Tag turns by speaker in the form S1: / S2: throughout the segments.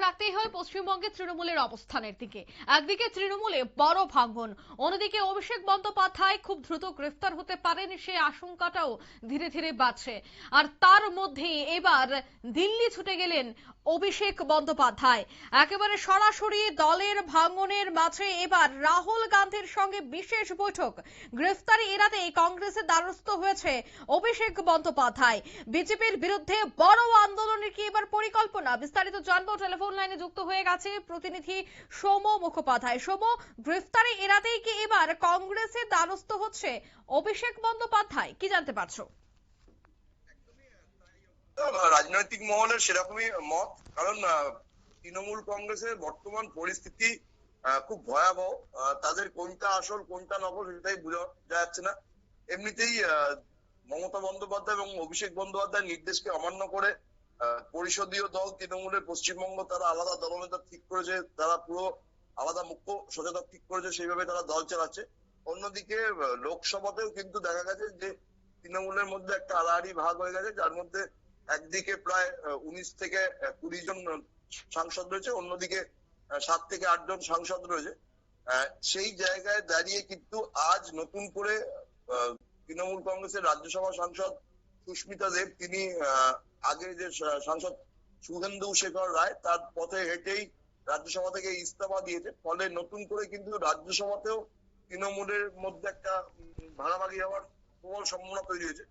S1: রাখতেই হয় পশ্চিমবঙ্গের তৃণমূলের অবস্থানের দিকে। একদিকে তৃণমূলে বড় ভাঙন, অন্যদিকে অভিষেক বন্দ্যোপাধ্যায় খুব দ্রুত গ্রেফতার হতে পারেন সেই আশঙ্কাটাও ধীরে ধীরে বাড়ছে। আর তার মধ্যে এবার দিল্লি ছুটে গেলেন অভিষেক বন্দ্যোপাধ্যায়। একেবারে সরাসরি দলের ভাঙনের মাঝে এবার রাহুল গান্ধীর সঙ্গে বিশেষ বৈঠক। গ্রেফতারি এড়াতে কংগ্রেসের দ্বারস্থ হয়েছে অভিষেক বন্দ্যোপাধ্যায়। বিজেপির বিরুদ্ধে বড় আন্দোলনের কি এবার পরিকল্পনা? বিস্তারিত জানবো। টেলিফোন লাইনে যুক্ত হয়ে গেছে প্রতিনিধি সৌম্য মুখোপাধ্যায়। সৌম্য, গ্রেফতারি এড়াতেই কি এবার কংগ্রেসের দ্বারস্থ হচ্ছে অভিষেক বন্দ্যোপাধ্যায়, কি জানতে পারছো?
S2: রাজনৈতিক মহলের সেরকমই মত, কারণ তৃণমূল কংগ্রেসের বর্তমান পরিস্থিতি খুব ভয়াবহ। তাদের কোনটা আসল কোনটা নকল সেটাই বোঝা যাচ্ছে না। এমনিতেই মমতা বন্দ্যোপাধ্যায় এবং অভিষেক বন্দ্যোপাধ্যায়ের নির্দেশকে অমান্য করে পরিষদীয় দল তৃণমূলের পশ্চিমবঙ্গ তারা আলাদা দলনেতা ঠিক করেছে, তারা পুরো আলাদা মুখ্য সচেতক ঠিক করেছে, সেইভাবে তারা দল চালাচ্ছে। অন্যদিকে লোকসভাতেও কিন্তু দেখা গেছে যে তৃণমূলের মধ্যে একটা আড়াআড়ি ভাগ হয়ে গেছে, যার মধ্যে একদিকে প্রায় 19 থেকে 20 জন সাংসদ রয়েছে, অন্যদিকে 7 থেকে 8 জন সাংসদ রয়েছে। সেই জায়গায় দাঁড়িয়ে কিন্তু আজ নতুন করে তৃণমূল কংগ্রেসের রাজ্যসভা সাংসদ সুস্মিতা দেব, তিনি আগে যে সাংসদ শুভেন্দু শেখর রায় তার পথে হেঁটেই রাজ্যসভা থেকে ইস্তফা দিয়েছে। ফলে নতুন করে কিন্তু রাজ্যসভাতেও তৃণমূলের মধ্যে একটা ভাগাভাগি হওয়ার প্রবল সম্ভাবনা তৈরি হয়েছে।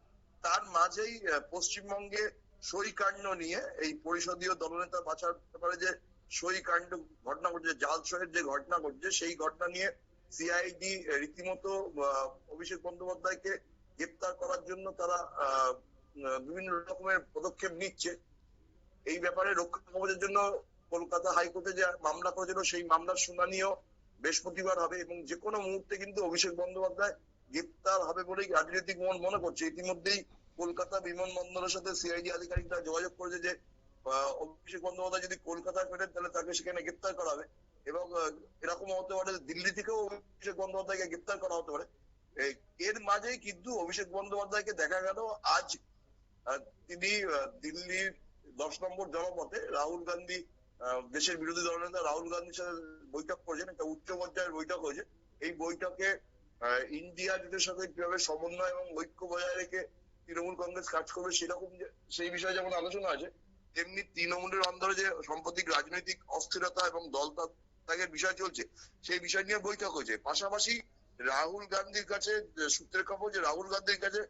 S2: তার মাঝেই পশ্চিমবঙ্গে সই কাণ্ড নিয়ে এই পরিষদীয় দলনেতা বাছার ব্যাপারে যে সই কাণ্ড ঘটনা ঘটছে, জাল সইয়ের যে ঘটনা ঘটছে, সেই ঘটনা নিয়ে সিআইডি রীতিমতো অভিষেক বন্দ্যোপাধ্যায়কে গ্রেপ্তার করার জন্য তারা বিভিন্ন রকমের পদক্ষেপ নিচ্ছে। এই ব্যাপারে রক্ষা কবচের জন্য কলকাতা হাইকোর্টে যে মামলা করেছিল, সেই মামলার শুনানিও বৃহস্পতিবার হবে এবং যে কোনো মুহূর্তে কিন্তু অভিষেক বন্দ্যোপাধ্যায় গ্রেপ্তার হবে বলেই রাজনৈতিক মহল মনে করছে। ইতিমধ্যেই কলকাতা বিমানবন্দরের সাথে সিআইডি আধিকারিকরা যোগাযোগ করেছে যে অভিষেক বন্দ্যোপাধ্যায় যদি কলকাতায় ফেরেন তাহলে তাকে সেখানে গ্রেপ্তার করা হবে এবং এরকম হতে পারে দিল্লি থেকেও অভিষেক বন্দ্যোপাধ্যায়কে গ্রেপ্তার করা হতে পারে। এর মাঝেই কিন্তু অভিষেক বন্দ্যোপাধ্যায়কে দেখা গেল আজ তিনি দিল্লির 10 নম্বর জনপথে রাহুল গান্ধী, দেশের বিরোধী দলনেতা রাহুল গান্ধীর সাথে বৈঠক করেছেন। একটা উচ্চ পর্যায়ের বৈঠক হয়েছে। এই বৈঠকে ইন্ডিয়া জোটের সাথে কিভাবে সমন্বয় এবং ঐক্য বজায় রেখে তৃণমূল কংগ্রেস কাজ করবে সেরকম সেই বিষয়ে যেমন আলোচনা আছে, তেমনি তৃণমূলের অন্দরে যে সাম্প্রতিক রাজনৈতিক অস্থিরতা এবং দল ত্যাগের বিষয় চলছে সেই বিষয় নিয়ে বৈঠক হয়েছে। পাশাপাশি রাহুল গান্ধীর কাছে সূত্রের খবর যে রাহুল গান্ধীর কাছে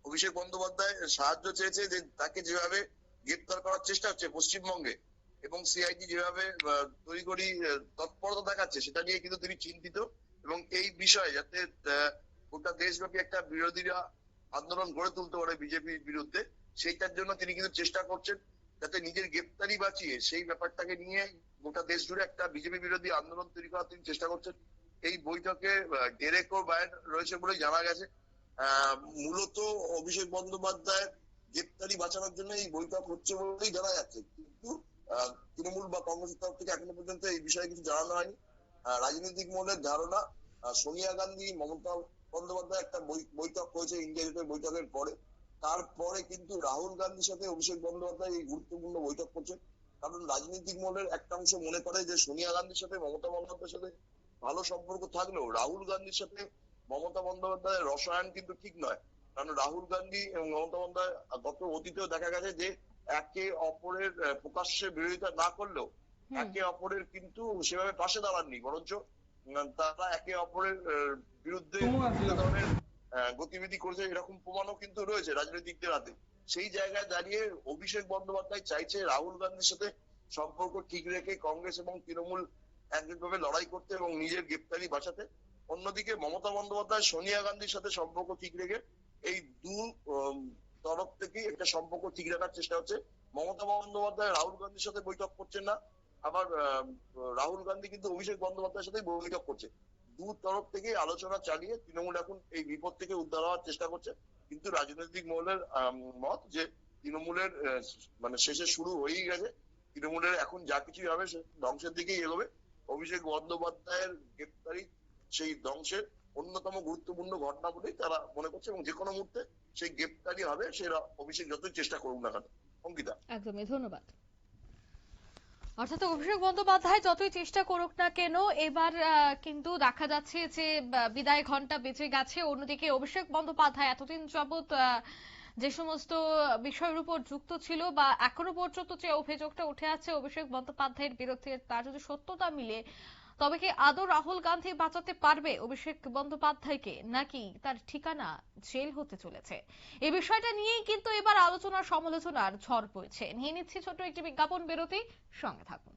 S2: অভিষেক বন্দ্যোপাধ্যায় সাহায্য চেয়েছে, যে তাকে যেভাবে গ্রেপ্তার করার চেষ্টা হচ্ছে পশ্চিমবঙ্গে এবং সিআইডি যেভাবে তড়িঘড়ি তৎপরতা দেখাচ্ছে সেটা নিয়ে কিন্তু তিনি চিন্তিত এবং এই বিষয়ে যাতে গোটা দেশব্যাপী একটা বিরোধীরা আন্দোলন গড়ে তুলতে পারে বিজেপির বিরুদ্ধে, সেইটার জন্য তিনি কিন্তু চেষ্টা করছেন যাতে নিজের গ্রেপ্তারি বাঁচিয়ে সেই ব্যাপারটাকে নিয়ে গোটা দেশ জুড়ে একটা বিজেপি বিরোধী আন্দোলন তৈরি করার তিনি চেষ্টা করছেন। এই বৈঠকে ডেরেক ও ব্রায়ান রয়েছে বলে জানা গেছে। মূলত অভিষেক বন্দ্যোপাধ্যায়ের গ্রেপ্তারি বাঁচানোর জন্য এই বৈঠক হচ্ছে বলেই জানা যাচ্ছে, কিন্তু তৃণমূল বা কংগ্রেসের তরফ থেকে এখনো পর্যন্ত এই বিষয়ে কিছু জানানো হয়নি। রাজনৈতিক মহলের ধারণা সোনিয়া গান্ধী মমতা বন্দ্যোপাধ্যায় একটা বৈঠক হয়েছে ইন্ডিয়া জোটের বৈঠকের পরে, তারপরে কিন্তু রাহুল গান্ধীর সাথে অভিষেক বন্দ্যোপাধ্যায় এই গুরুত্বপূর্ণ বৈঠক করছে। কারণ রাজনৈতিক মহলের একটা অংশ মনে করে যে সোনিয়া গান্ধীর সাথে মমতা বন্দ্যোপাধ্যায়ের সাথে ভালো সম্পর্ক থাকলেও রাহুল গান্ধীর সাথে মমতা বন্দ্যোপাধ্যায়ের রসায়ন কিন্তু ঠিক নয়। কারণ রাহুল গান্ধী এবং মমতা বন্দ্যোপাধ্যায় গত অতীতেও দেখা গেছে যে একে অপরের প্রকাশ্যে বিরোধিতা না করলেও একে অপরের কিন্তু সেভাবে পাশে দাঁড়াননি, বরঞ্চ তারা একে অপরের বিরুদ্ধে বিভিন্ন ধরনের গতিবিধি করেছে, এরকম প্রমাণও কিন্তু রয়েছে রাজনৈতিকদের হাতে। সেই জায়গায় দাঁড়িয়ে অভিষেক বন্দ্যোপাধ্যায় চাইছে রাহুল গান্ধীর সাথে সম্পর্ক ঠিক রেখে কংগ্রেস এবং তৃণমূল একভাবে লড়াই করতে এবং নিজের গ্রেপ্তারি বাঁচাতে। অন্যদিকে মমতা বন্দ্যোপাধ্যায় সোনিয়া গান্ধীর সাথে সম্পর্ক ঠিক রেখে এই দু তরফ থেকেই একটা সম্পর্ক ঠিক রাখার চেষ্টা হচ্ছে। মমতা বন্দ্যোপাধ্যায় রাহুল গান্ধীর সাথে বৈঠক করছেন না, আবার রাহুল গান্ধী কিন্তু অভিষেক বন্দ্যোপাধ্যায়ের সাথে বৈঠক করছে। দু তরফ থেকে আলোচনা চালিয়ে তৃণমূল এখন এই বিপদ থেকে উদ্ধার হওয়ার চেষ্টা করছে। কিন্তু রাজনৈতিক মহলের মত যে তৃণমূলের মানে শেষে শুরু হয়েই গেছে, তৃণমূলের এখন যা কিছুই হবে সে ধ্বংসের দিকেই এগোবে। অভিষেক বন্দ্যোপাধ্যায়ের গ্রেপ্তারি সেই ধ্বংসের অন্যতম গুরুত্বপূর্ণ ঘটনা বলেই তারা মনে করছে এবং যে কোনো মুহূর্তে সেই গ্রেপ্তারি হবে, সে অভিষেক যতই চেষ্টা করুক না কেন। অঙ্কিতা,
S1: একদমই ধন্যবাদ। অর্থাৎ অভিষেক বন্দ্যোপাধ্যায় যতই চেষ্টা করুক না কেন এবার কিন্তু দেখা যাচ্ছে যে বিদায় ঘন্টা বেজে গেছে। অন্যদিকে অভিষেক বন্দ্যোপাধ্যায় এতদিন যাবৎ যে সমস্ত বিষয়ের উপর যুক্ত ছিল বা এখনো পর্যন্ত যে অভিযোগটা উঠে আছে অভিষেক বন্দ্যোপাধ্যায়ের বিরুদ্ধে, তার যদি সত্যতা মিলে তবে কি আদৌ রাহুল গান্ধী বাঁচাতে পারবে অভিষেক বন্দ্যোপাধ্যায়কে, নাকি তার ঠিকানা জেল হতে চলেছে? এই বিষয়টা নিয়েই কিন্তু এবার আলোচনা সমালোচনার ঝড় বইছে। নিয়ে নিচ্ছি ছোট্ট একটি বিজ্ঞাপন বিরতি, সঙ্গে থাকুন।